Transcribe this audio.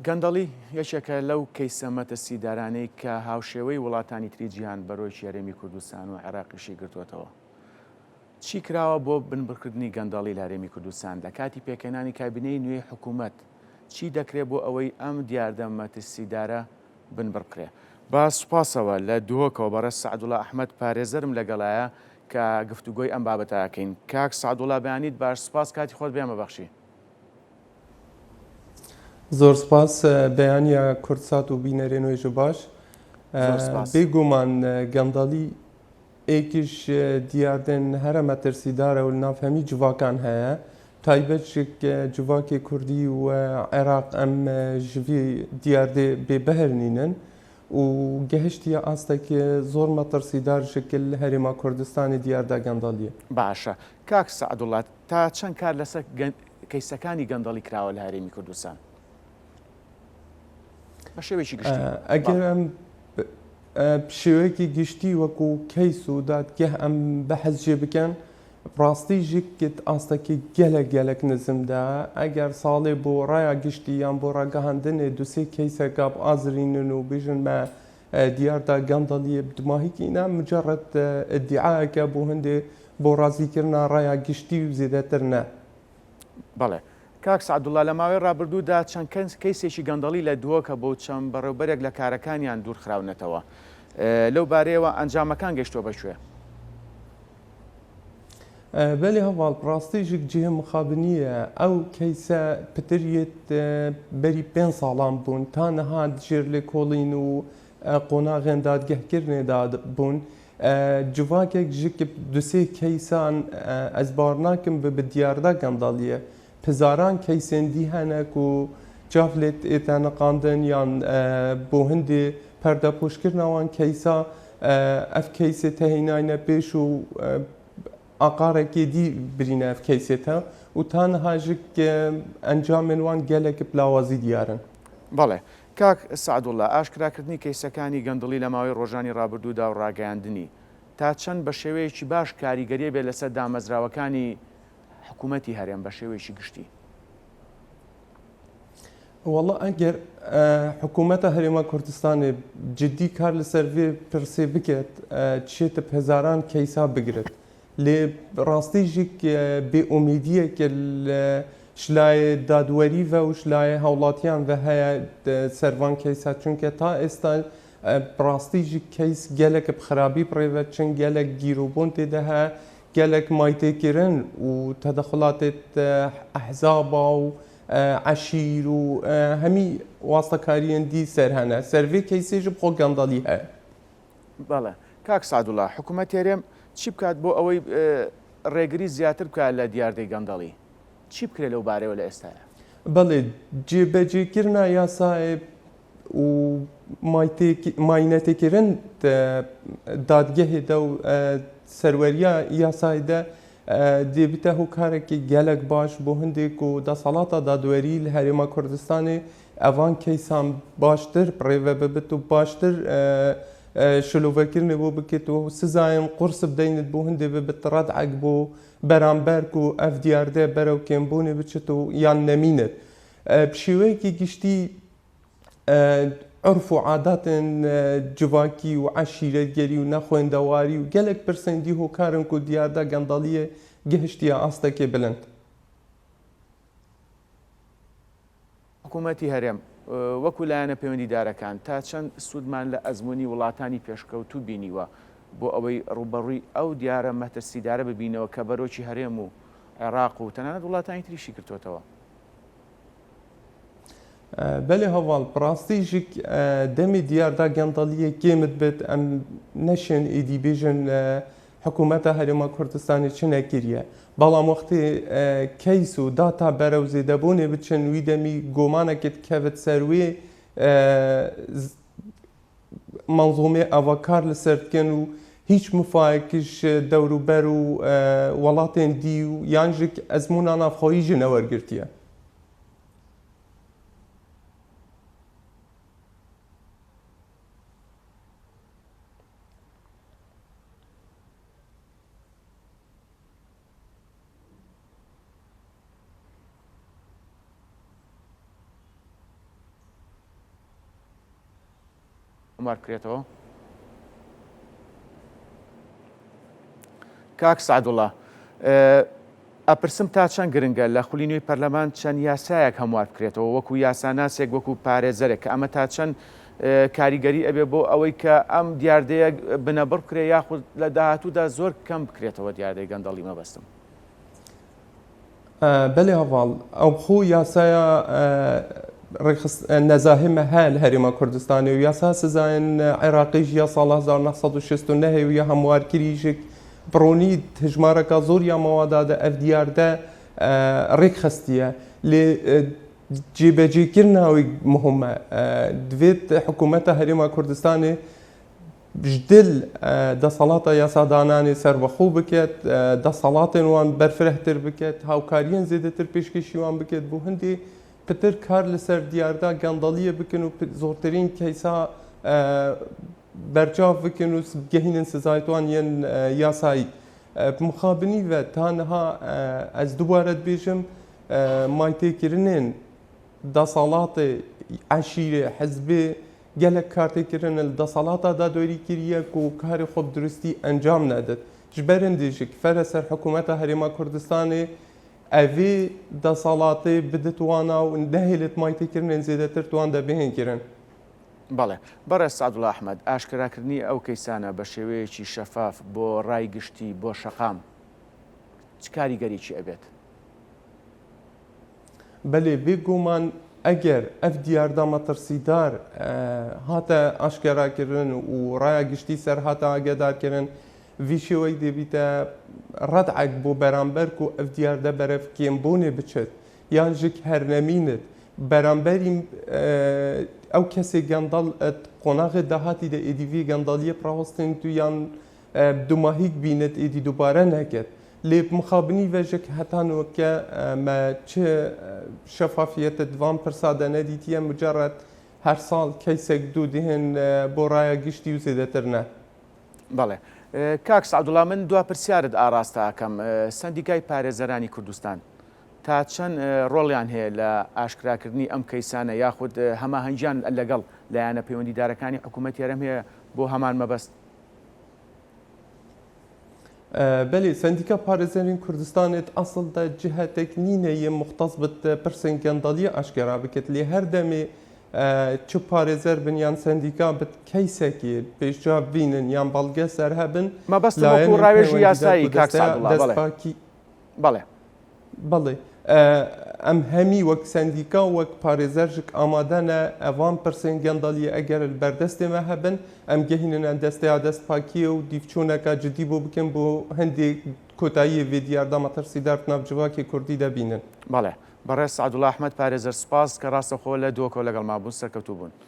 گەندەڵی یەکێکە لەو کەیسە مەترسیدارانەی کە هاوشێوەی وڵاتانی تری جیهان بەرۆی هەرێمی کوردستان و عێراقیشی گرتووەتەوە. چی کراوە بۆ بنبڕکردنی گەندەڵی لە هەرێمی کوردستان لە کاتی پێکەنانی کابینەی نوێی حکوومەت؟ چی دەکرێت بۆ ئەوەی ئەم دیاردە مەترسیدارە بنبڕکرێ؟ با سوپاسەوە لە دووەکەوە بەڕێز سەعدوڵا ئەحمەد پارێزەرم لەگەڵایە کە گفتوگۆی ئەم بابەتەکەین. کاک سەعدوڵا بەیانیت باش سوپاس، کاتی خۆت بێمە بەخشی. زۆر سپاس بەیانە کورتسات و بینەرێ نوێژە باش. بێگومان گەندەڵی ئێکیش دیاردن هەرە مەترسیدارە و نافهەمی جوواکان هەیە، تایبەت جوواکی کوردی و عێراق ئەم ژوی دیاردێ بێبەهرنینن و گەهشتیە ئاستێکی زۆر مەترسیدار شکل هەرێما کوردستانی دیاردا گەندەڵیە. باشە کاک سەعدوڵات، تا چەند کار لەسەر کەیسەکانی گەندەڵی کراوە لە هەرێمی کوردستان؟ بە شێوەیەکی گشتی ئەگەر ئەم شێوەیەکی گشتی وەکو کەیس و دادگەه ئەم بەحەز جێ بکەن، ڕاستیژێکت ئاستەکی گەلک نزمدا ئەگەر ساڵێ بۆ ڕایە گشتی یان بۆ ڕاگەهاندنێ دوسێ کەیسەکە ئازرینن و بژن مە دیاردا گەندەڵیە بدماهیکینا مجرد ئەدعاەکە بۆ هەندێ بۆ ڕازیکردنا ڕایە گشتی و زیێدەتر نە. بەڵێ کاک سەعدوڵا، لە ماوەی ڕابردوودا چەند کەیسێکی گەندەڵی لە دووەکە بۆ چەند بەڕێوەبەرێک لە کارەکانیان دوورخراونەتەوە. لەو بارەیەوە ئەنجامەکان گەیشتۆ بەشوێ؟ بەێ هەواڵ ڕاستیژێک جێ مخابنیە ئەو کەیسە پتریت بەری 5 ساڵان بوون تا نەهات ژێر لێ کۆڵین و قۆناغێن دادگەهکردنێدا بوون. جوواکێک ژک دوسێ کەیسان ئەزبار ناکەم بە دیاردا گەندەڵیە، پزاران کەیسێندی هەنەک و جافلێت ئێتانەقاندن یان بۆ هەندێ پەردە پۆشکردنەوەن کەیسا ئەف کەیسێ تەهێناینە پێش و ئاقارێکی دی برینە ئەف کەیسێتە و تا نەهاژک ئەنجامێن وان گەلێکی پلاوازی دیارن. بەڵێ کاک سەعدوڵا، ئاشکراکردنی کەیسەکانی گەندەڵی لە ماوەی ڕۆژانی ڕابردوودا و ڕاگەیاندنی تا چەند بە شێوەیەکی باش کاریگەریە بێت لەسەر دامەزراوەکانی حکوومەتی هەرێم بە شێوەیەکی گشتی؟ وەڵا ئەگەر حکوومەتە هەرێما کوردستانی جددی کار لەسەر vê pirsê بکات چێتە هەزاران کەیسا بگرێت لێ ڕاستیژێک بێئومیدیەکە شلایە دادوەریڤە و شلایە هەوڵاتیان بە هەیە سەروان کەیسا، چونکە تا ئێستا ڕاستیژی کەیس گەلێکە بخرابی بڕێوە، چەند گەلێک گیرروبوون تێدا هەیە، گەلێک مایتێکردن و تەدەخڵاتێت ئەحزابا و عەشیر و هەمی واستەکاریەندی سەر هەنە سەرڤێ کەیسێژ بخۆ گەندەڵی هەیە. بەڵێ کاک سەعدوڵا، حکوومەت هەرێم چی بکات بۆ ئەوەی ڕێگری زیاتر بکات لە دیاردەی گەندەڵی؟ چی بکرێت لەو بارەوە لە ئێستاە؟ بەڵێ جێبەجێکردنا یاسایە و ماینەتێکردن دادگەهێدا و سەروەریە یاسایدا دێبتە هۆکارێکی گەلک باش بۆ هەندێک و دەسەڵاتە دادوەری لە هەرێما کوردستانی ئەوان کەیسان باشتر پڕێوە ببێت و باشتر شلوڤەکردنێ بۆ بکێت و سزایان قورس بدەینت بۆ هەندێ ببێت ڕەدعەک بۆ بەرامبەرک و ئەف دیاردە بەرەو کێمبوونێ بچێت و یان نەمینێت. بشێوەیەکی گشتی عرف و عاداتن جواکی و عەشیرەتگەری و نەخوێندەواری و گەلێک پرسەندی هۆکارن و دیاردا گەندەڵیە گەهشتیە ئاستەکێ بلند. حکوومەتی هەرێم وەکو لایەنە پەیوەندیدارەکان تا چەند سوودمان لە ئەزمموی وڵاتانی پێشکەوتوو بینیوە بۆ ئەوەی ڕوبەڕووی ئەو دیارە مەترسیدارە ببینەوە کە بەرۆکی هەرێم و عێراق و تەنانەت وڵاتانی تریشی کردوێتەوە؟ بەێ هەواڵ ڕاستیژێک دەمی دیاردا گەندەڵیە گێمت بێت ئەم نەشێن ئیدی بێژن حکوومەتە هەرێما کوردستانی چ نەکریە، بەڵام وەختی کەیس و داتا بەرەو زێدەبوونێ بچن وی دەمی گۆمانەکەت کەوت سەروێ منزومێ ئەڤەکار لەسەرکەن و هیچ مفاەکیش دەوروبەر و وڵاتێن دی و یانژێک ئەزممونا نافخۆیی ژنەوەرگرتیە. هەموار بکرێتەوە. کاک سعدوڵڵا، ئەپرسم تا چەند گرنگە لە خولی نوێی پەرلەمان چەند یاسایەک هەموار بکرێتەوە وەکو یاساناسێک وەکو پارێزەرێک کە ئەمە تا چەند کاریگەری ئەبێ بۆ ئەوەی کە ئەم دیاردەیە بنەبڕ بکرێ یاخود لە داهاتوودا زۆر کەم بکرێتەوە دیاردەی گەندەڵی مەبەستم. بەێ هەواڵ ئەو خۆ یاسایە نەزاهمە هەیە لە هەرێما کوردستانی و یاسا سزایەن عێراقیش یا ساڵ 1969 هەیە هەموارکریژێک بڕۆنی هژمارەکە زۆر یا مەوادادە ئەف دیاردە ڕێک خستیە لێ جێبەجێکردنەوەی مهمە دوێت حکوومەتە هەرێما کوردستانی بژدل دەسەڵاتە یاسادانانی سەربەخۆ بکێت دەسەڵاتێن وان بەرفرەتر بکێت هاوکاریان زێدەتر پێشکەشیوان بکێت بۆ هەندێ پتر کار لەسەر دیاردا گەندەڵیە بکەن و زۆرترین کەیسا بەرچاو بکەن و گەهینن سزایتوان یەن یاسایی مخابنی و تانها ئەس دووبارە بێژم مایتێکردنێن دەسەڵاتێ عەشیرێ حەزبێ gelek kartêkirin li desalata da dorî kiriye ku karê xwe bi duristî encam nedin. Ji berên dê ji fere ser hikûmeta Herêma Kurdistanê evê desalatê biditwana û nehêlê maytêkirinên zêdetir tuwan de bihên kirin. بەڵێ بەڕێز سعدوڵڵا ئەحمەد ئاشکراکردنی ئەو کەیسانە بە شێوەیەکی شەفاف بۆ ڕایگشتی بۆ شەقام چ کاریگەریی ئەبێت؟ بەلێ بێگومان ئەگەر ئەف دیاردا مەترسیدار هاتە ئاشکراکردن و ڕایە گشتی سەر هاتە ئاگادارکردن وی شێوەی دەبیتە ڕەدعەک بۆ بەرامبەر و ئەف دیاردە بەرەف کێمبوونێ بچێت یان ژک هەرنەمینت بەرامبەری ئەو کەسێک گەندەڵ قۆناغێ داهاتی دە ئێدیڤی گەندەڵیە پراوەستین تو یان دوماهیک بینێت ئێدی دووبارە نەکرد لێ مخابنی vêjek hetanوەکە me çi şefafiyete divan pirsada nedîtiye mucerret her sal keysek dû dihên bo raya giştî û zêdetir ne. بەڵێ کاک سعدوڵڵا من دوا پرسیارت ئاڕاستە ئەکەم سندیکای پارێزەرانی کوردستان تا چەند ڕۆڵیان هەیە لە ئاشکراکردنی ئەم کەیسانە یاخود هەماهەنگیان لەگەڵ لایەنە پەیوەندیدارەکانی حکوومەتی هەرێم هەیە بۆ هەمان مەبەست؟ بەێ سندیکا پارێزەرین کوردستانێت ئەسڵدا جهتێک نینەیە مختص بت پرسên گەندەڵیە ئاشکرا بکەێت لێ هەر دەمێ çi parêzer bin yan sendîka bi keysekî pêşcav bînin yan balge ser hebin rawêjî yasayî kak Sadullah بەڵێ بەڵێ ئەم هەمی وەک سندیکا وەک parêzer jik amade ne evan pirsên gendaliyê eger li berdestê me hebin em gehînin desteya destpakiyê û dîvçûneka cidî bû bikin bû hindê kotayiyê vê diyarda metirsîdar navcivakê Kurdî de bînin. بەڵێ بەڕێز سعدوڵڵا ئەحمەد پارێزەر سوپاس کە ڕاستەخۆ لە دۆکۆ لەگەڵ مابوون سەرکەوتوو بوون.